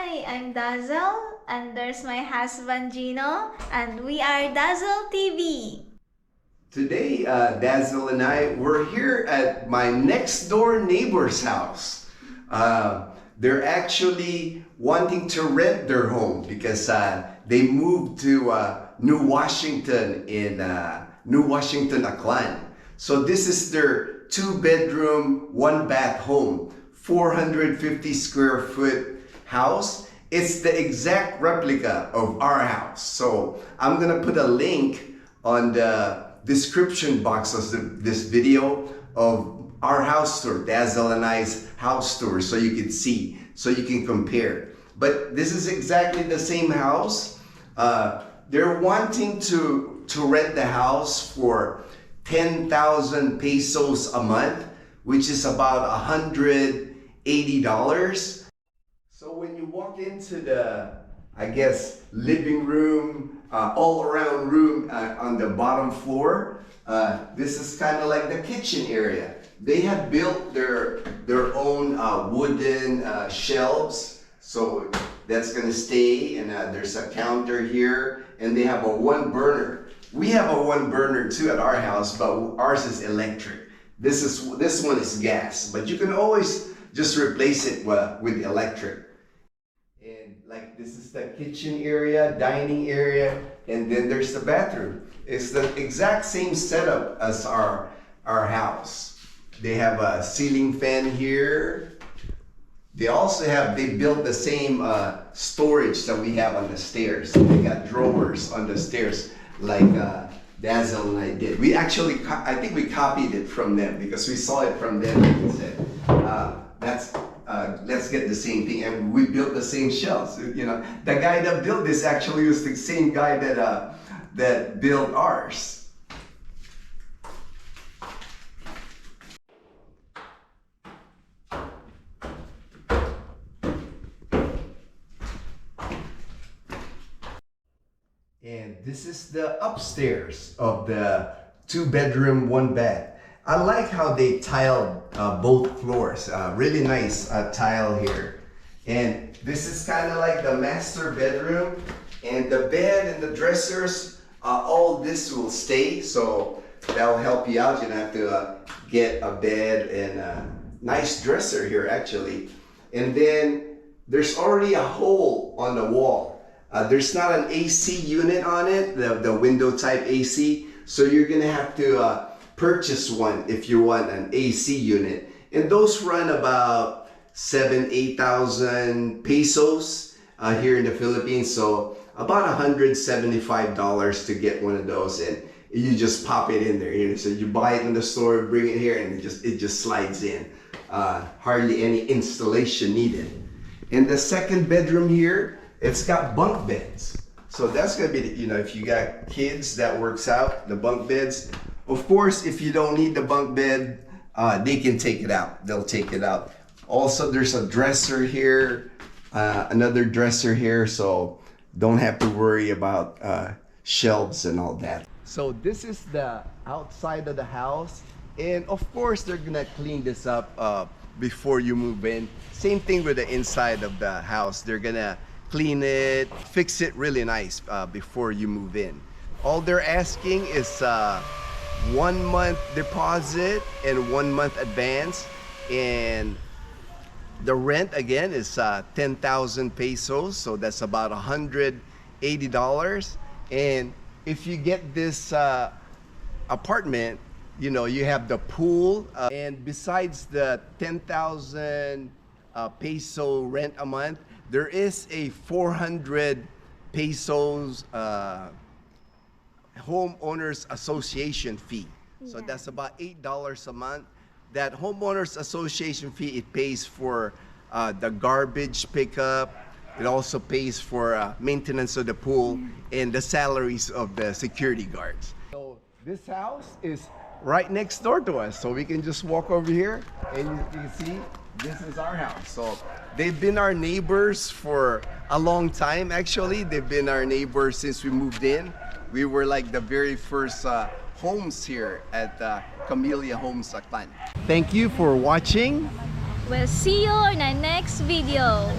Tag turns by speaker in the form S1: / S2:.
S1: Hi, I'm Dazzle, and there's my husband Gino, and we are Dazzle TV.
S2: Today, Dazzle and I, we're here at my next door neighbor's house. They're actually wanting to rent their home because they moved to New Washington in New Washington, Aklan. So this is their 2-bedroom, 1-bath home, 450 square foot house. It's the exact replica of our house. So I'm gonna put a link on the description box of this video of our house tour, Dazzle and I's house tour, so you can see, so you can compare. But this is exactly the same house. They're wanting to rent the house for 10,000 pesos a month, which is about $180. So when you walk into the, I guess, living room, all around room on the bottom floor, this is kind of like the kitchen area. They have built their own wooden shelves, so that's gonna stay, and there's a counter here, and they have a 1-burner. We have a 1-burner too at our house, but ours is electric. This one is gas, but you can always just replace it with electric. And like this is the kitchen area, dining area, and then there's the bathroom. It's the exact same setup as our house. They have a ceiling fan here. They also they built the same storage that we have on the stairs. They got drawers on the stairs like Dazzle and I did. We actually, I think we copied it from them because we saw it from them and we said, let's get the same thing, and we built the same shelves. You know, the guy that built this actually was the same guy that built ours. And this is the upstairs of the 2-bedroom, 1-bath. I like how they tiled both floors. Really nice tile here. And this is kind of like the master bedroom. And the bed and the dressers, all this will stay. So that'll help you out. You don't have to get a bed and a nice dresser here actually. And then there's already a hole on the wall. There's not an AC unit on it, the window type AC. So you're gonna have to purchase one if you want an AC unit. And those run about 8,000 pesos here in the Philippines. So about $175 to get one of those, and you just pop it in there. You know, so you buy it in the store, bring it here, and it just slides in. Hardly any installation needed. In the 2nd bedroom here, it's got bunk beds. So that's gonna be, you know, if you got kids, that works out, the bunk beds. Of course, if you don't need the bunk bed, they can take it out. They'll take it out. Also, there's a dresser here, another dresser here, so don't have to worry about shelves and all that. So this is the outside of the house. And of course, they're gonna clean this up before you move in. Same thing with the inside of the house. They're gonna clean it, fix it really nice before you move in. All they're asking is 1 month deposit and 1 month advance, and the rent again is 10,000 pesos, so that's about $180. And if you get this apartment, you know, you have the pool, and besides the 10,000 peso rent a month, there is a 400 pesos homeowners association fee. So that's about $8 a month. That homeowners association fee, it pays for the garbage pickup. It also pays for maintenance of the pool and the salaries of the security guards. So this house is right next door to us. So we can just walk over here and you can see this is our house. So they've been our neighbors for a long time actually. They've been our neighbors since we moved in. We were like the very first homes here at Camella Aklan. Thank you for watching.
S1: We'll see you in our next video.